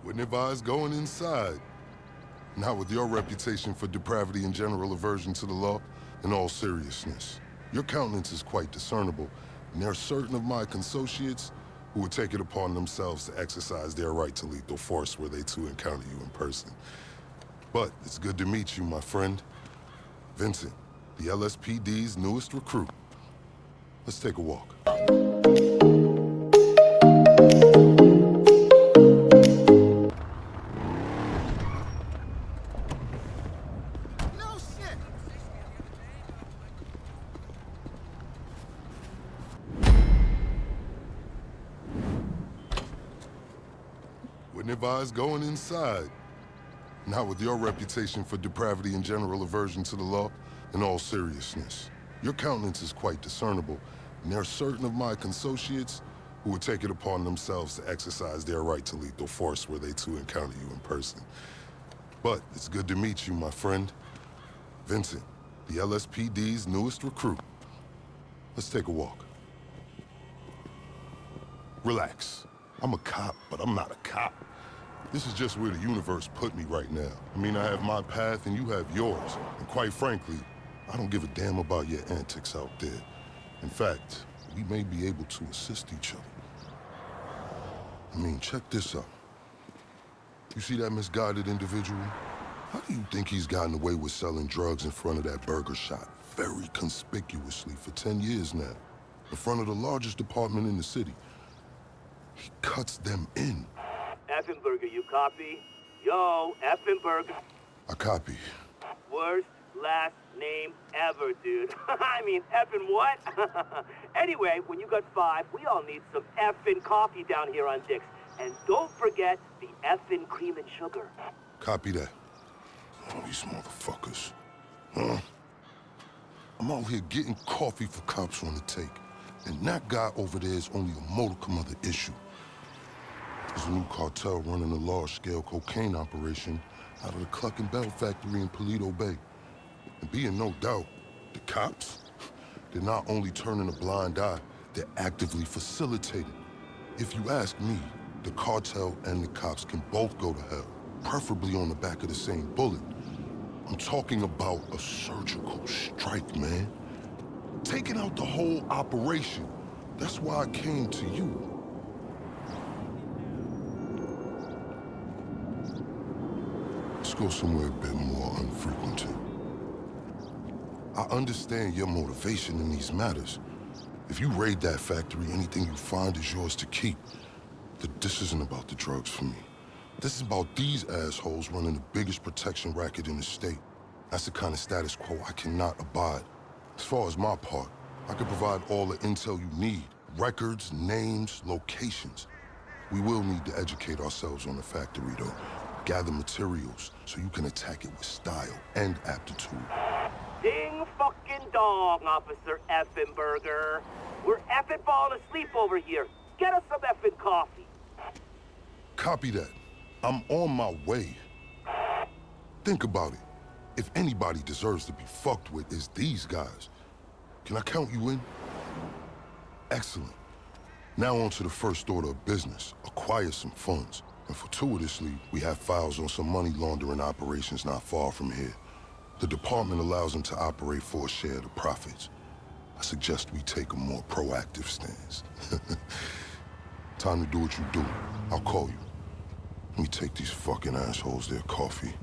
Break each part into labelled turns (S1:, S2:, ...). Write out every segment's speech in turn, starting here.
S1: Wouldn't advise going inside. Not with your reputation for depravity and general aversion to the law. In all seriousness, your countenance is quite discernible, and there are certain of my consociates who would take it upon themselves to exercise their right to lethal force were they to encounter you in person. But it's good to meet you, my friend. Vincent, the LSPD's newest recruit. Let's take a walk. Wouldn't advise going inside. Not with your reputation for depravity and general aversion to the law. In all seriousness, your countenance is quite discernible, and there are certain of my consociates who would take it upon themselves to exercise their right to lethal force were they to encounter you in person. But it's good to meet you, my friend. Vincent, the LSPD's newest recruit. Let's take a walk. Relax. I'm a cop, but I'm not a cop. This is just where the universe put me right now. I mean, I have my path and you have yours. And quite frankly, I don't give a damn about your antics out there. In fact, we may be able to assist each other. I mean, check this out. You see that misguided individual? How do you think he's gotten away with selling drugs in front of that burger shop very conspicuously for 10 years now? In front of the largest department in the city. He cuts them in.
S2: Effenberger, you copy? Yo, Effenberger.
S1: I copy.
S2: Worst last name ever, dude. I mean, effing what? Anyway, when you got 5, we all need some effing coffee down here on Dick's. And don't forget the effing cream and sugar.
S1: Copy that. Oh, these motherfuckers. Huh? I'm out here getting coffee for cops on the take. And that guy over there is only a modicum of the issue. There's a new cartel running a large-scale cocaine operation out of the Cluck and Bell factory in Paleto Bay. And being no doubt, the cops, they're not only turning a blind eye, they're actively facilitating. If you ask me, the cartel and the cops can both go to hell, preferably on the back of the same bullet. I'm talking about a surgical strike, man. Taking out the whole operation. That's why I came to you. Let's go somewhere a bit more unfrequented. I understand your motivation in these matters. If you raid that factory, anything you find is yours to keep. This isn't about the drugs for me. This is about these assholes running the biggest protection racket in the state. That's the kind of status quo I cannot abide. As far as my part, I can provide all the intel you need. Records, names, locations. We will need to educate ourselves on the factory, though. Gather materials so you can attack it with style and aptitude.
S2: Ding fucking dong, Officer Effenberger. We're effing falling asleep over here. Get us some effing coffee.
S1: Copy that. I'm on my way. Think about it. If anybody deserves to be fucked with, it's these guys. Can I count you in? Excellent. Now on to the first order of business. Acquire some funds. And fortuitously, we have files on some money laundering operations not far from here. The department allows them to operate for a share of the profits. I suggest we take a more proactive stance. Time to do what you do. I'll call you. Let me take these fucking assholes their coffee.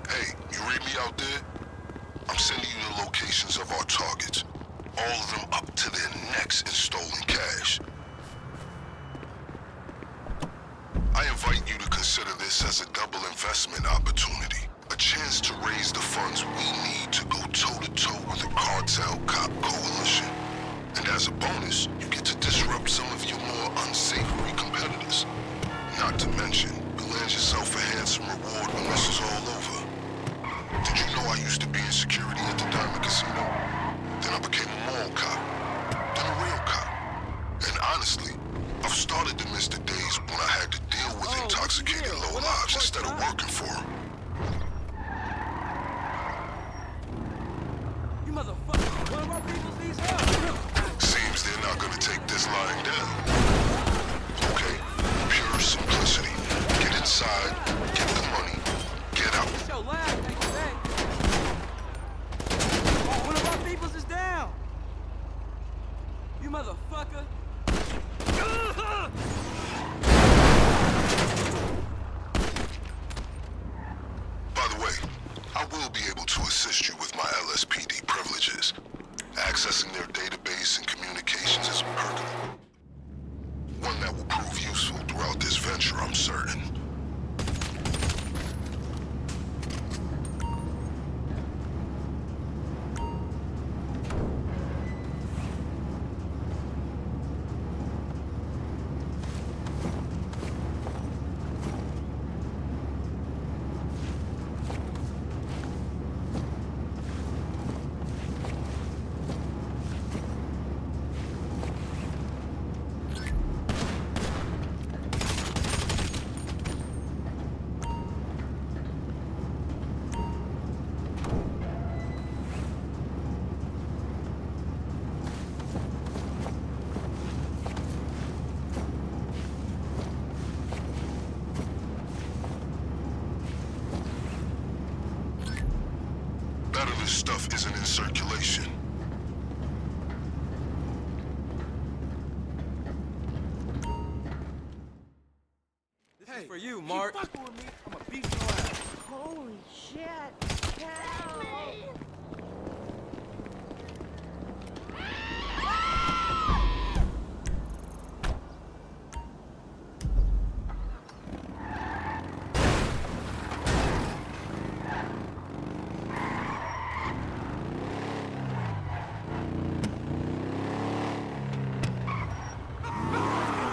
S1: Hey, you read me out there? I'm sending you the locations of our targets. All of them up to their necks in stolen cash. I invite you to consider this as a double investment opportunity. A chance to raise the funds we need to go toe-to-toe with the cartel cop coalition. And as a bonus, you get to disrupt some of your more unsavory competitors. Not to mention, you'll land yourself a handsome reward when this is all over. Did you know I used to be in security at the Diamond Casino? Then I became a mall cop, then a real cop. And honestly, I've started to miss the days when I had to deal with intoxicated lowlifes instead of working for them.
S3: You motherfucker! One of our people needs help!
S1: Seems they're not gonna take this lying down. Okay, pure simplicity. Get inside, get the money, get out.
S3: It's your last day today. One of our peoples is down! You motherfucker!
S1: By the way, I will be able to assist you with my LSPD privileges. Accessing their database and communications is a perk. One that will prove useful throughout this venture, I'm certain. None of this stuff isn't in circulation.
S3: This is for you, Mark.
S4: Keep fucking with me, I'm a beast your ass.
S5: Holy shit! Help!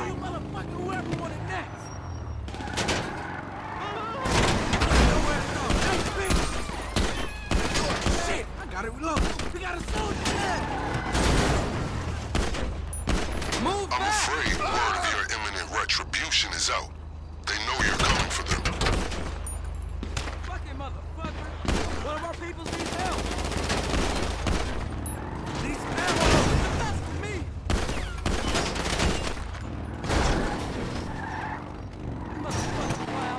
S4: You motherfucker, whoever want it next. Nowhere to go. Hey, bitch! Shit, I gotta reload. We got a soldier there.
S3: Move
S1: I'm
S3: back!
S1: afraid word of your imminent retribution is out. They know you're coming for them.
S3: Fucking motherfucker! One of our peoples needs help!
S4: These ammo.
S3: That's for me! You motherfucker, wow!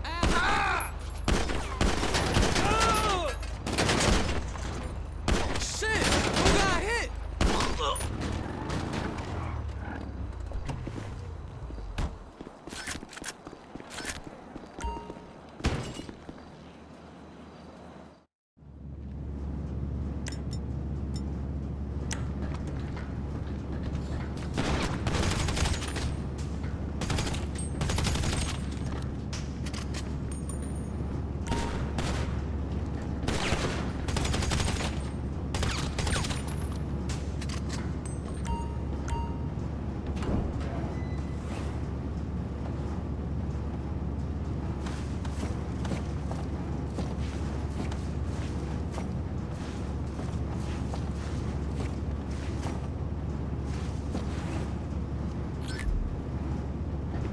S3: Ah! Shit! Who got hit?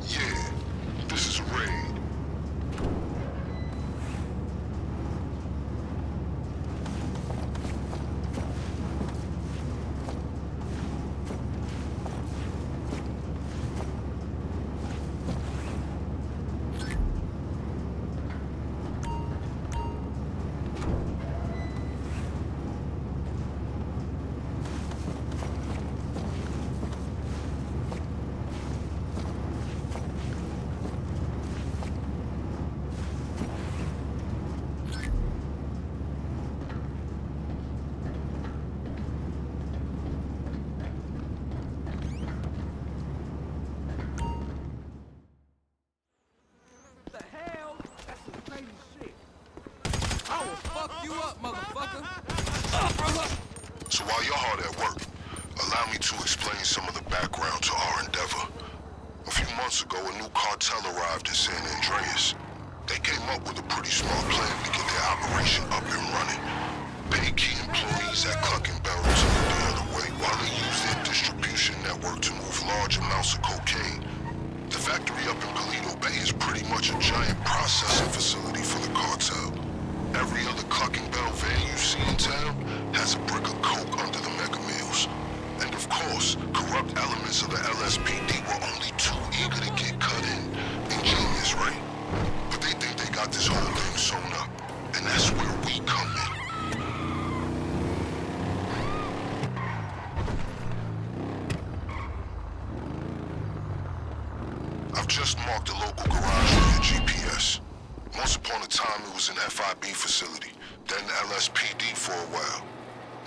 S1: Yeah, this is a raid.
S3: What the hell?
S4: That's some crazy shit.
S3: I will fuck you up, motherfucker!
S1: So while you're hard at work, allow me to explain some of the background to our endeavor. A few months ago, a new cartel arrived in San Andreas. They came up with a pretty smart plan to get their operation up and running. Pay key employees at Cluck and Barrel to look the other way while they use their distribution network to move large amounts of cocaine. The factory up in Paleto Bay is pretty much a giant processing facility for the cartel. this whole thing sewn up. And that's where we come in. I've just marked a local garage on your GPS. Once upon a time, it was an FIB facility, then LSPD for a while.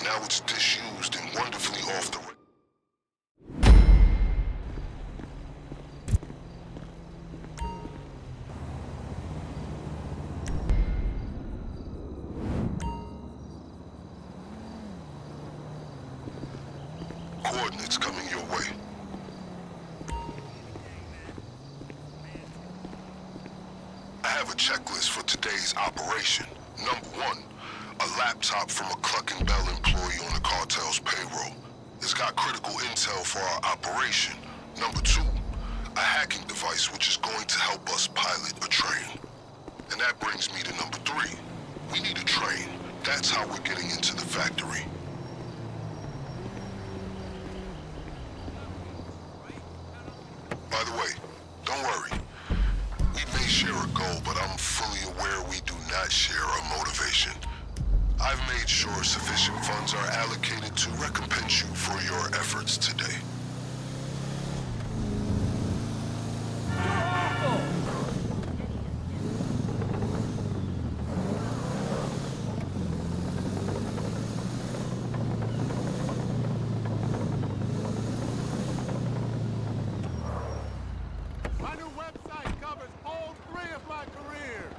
S1: Now it's disused and wonderfully off the... Coordinates coming your way. I have a checklist for today's operation. Number 1, a laptop from a Cluck and Bell employee on the cartel's payroll. It's got critical intel for our operation. Number 2, a hacking device which is going to help us pilot a train. And that brings me to number 3. We need a train. That's how we're getting into the factory. By the way, don't worry. We may share a goal, but I'm fully aware we do not share a motivation. I've made sure sufficient funds are allocated to recompense you for your efforts today.
S4: My new website covers all 3 of my careers.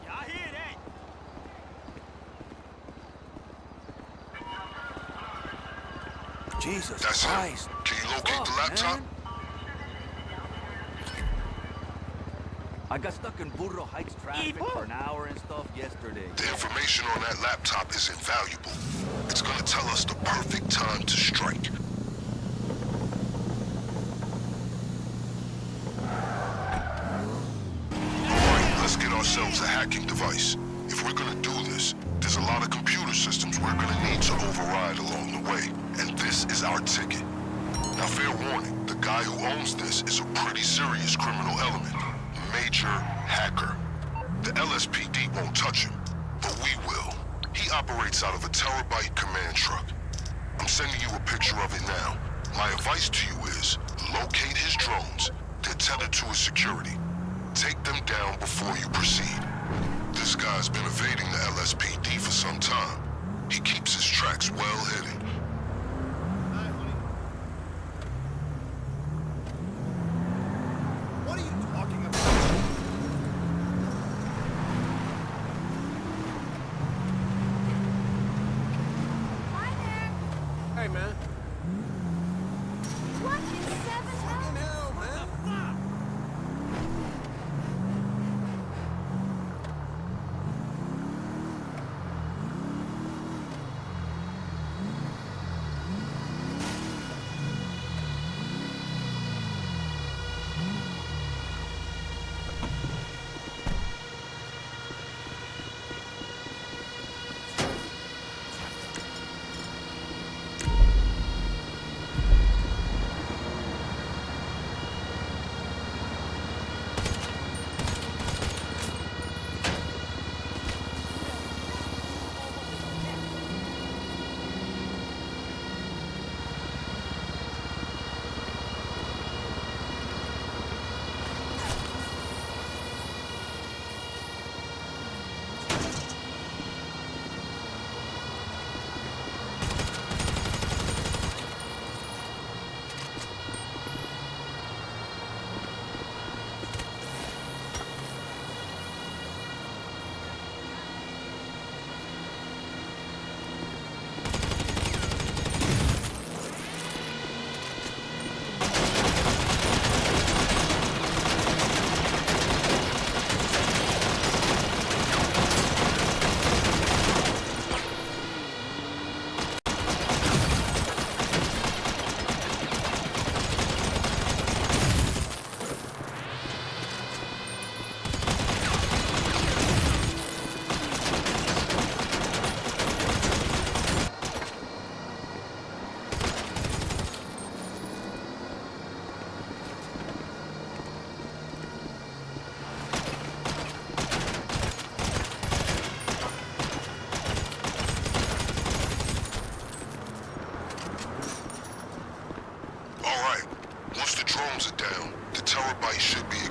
S3: Y'all hear that? Jesus
S1: That's
S3: Christ.
S1: it. Can you locate the laptop?
S3: Man. I got stuck in Burro Heights traffic for an hour and stuff yesterday.
S1: The information on that laptop is invaluable. It's gonna tell us the perfect time to strike. Alright, let's get ourselves a hacking device. If we're gonna do this, there's a lot of computer systems we're gonna need to override along the way. And this is our ticket. Now, fair warning, the guy who owns this is a pretty serious criminal element. Major hacker. The LSPD won't touch him, but we will. He operates out of a terabyte command truck. I'm sending you a picture of it now. My advice to you is, locate his drones. They're tethered to his security. Take them down before you proceed. This guy's been evading the LSPD for some time. He keeps his tracks well hidden.
S4: What are you talking about?
S5: Hi there.
S4: Hey, man.
S5: What is 7
S4: Fucking hell, man.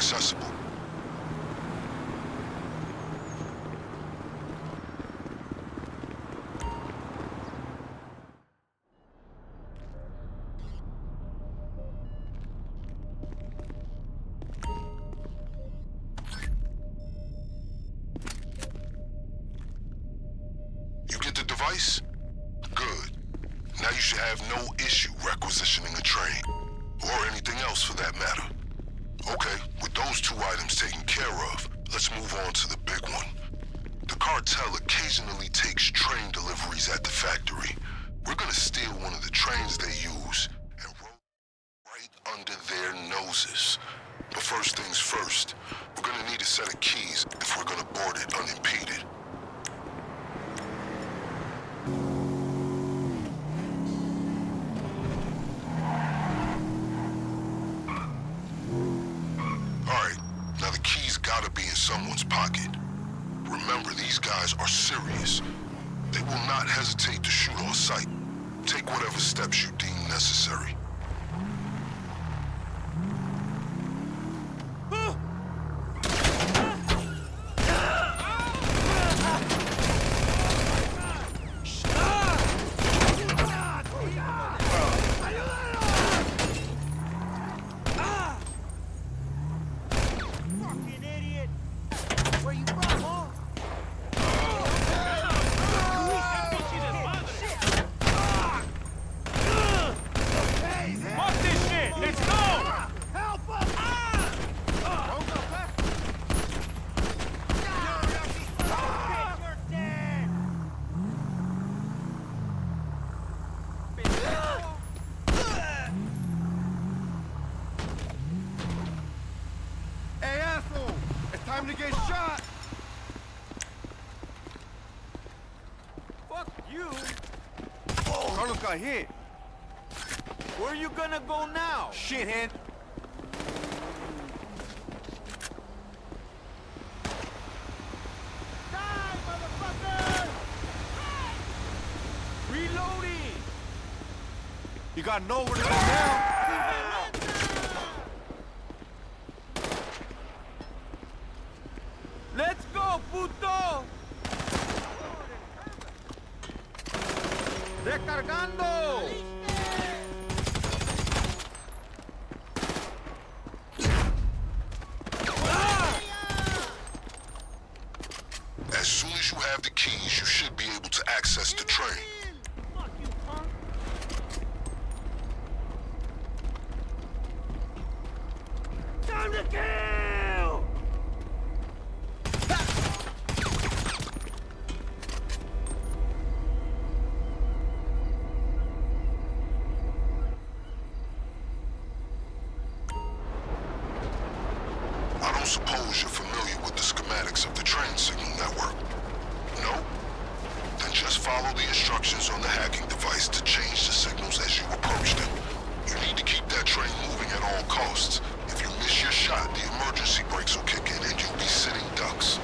S1: accessible. You get the device? Good. Now you should have no issue requisitioning a train. Or anything else for that matter. Okay, with those two items taken care of, let's move on to the big one. The cartel occasionally takes train deliveries at the factory. We're gonna steal one of the trains they use and roll right under their noses. But first things first, we're gonna need a set of keys if we're gonna board it unimpeded. Alright, now the keys gotta be in someone's pocket. Remember, these guys are serious. They will not hesitate to shoot on sight. Take whatever steps you deem necessary.
S4: Fucking idiot! Where you from, huh?
S6: Fuck this shit! Let's go!
S4: Help us! You're dead!
S7: Hey, asshole! It's time to get shot!
S4: Fuck you!
S7: Carlos got hit.
S4: Where you gonna go now?
S7: Shithead.
S4: Die, motherfucker! Reloading!
S7: You got nowhere to go now.
S4: Let's go, puto! ¡Recargando!
S1: As soon as you have the keys, you should be able to access the train.
S4: Fuck you, punk! Time to kill!
S1: I don't suppose you're familiar with the schematics of the train signal network? No? Then just follow the instructions on the hacking device to change the signals as you approach them. You need to keep that train moving at all costs. If you miss your shot, the emergency brakes will kick in and you'll be sitting ducks.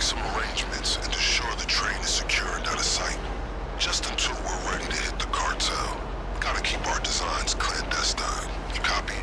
S1: some arrangements and ensure the train is secured out of sight. Just until we're ready to hit the cartel. Gotta keep our designs clandestine. You copy?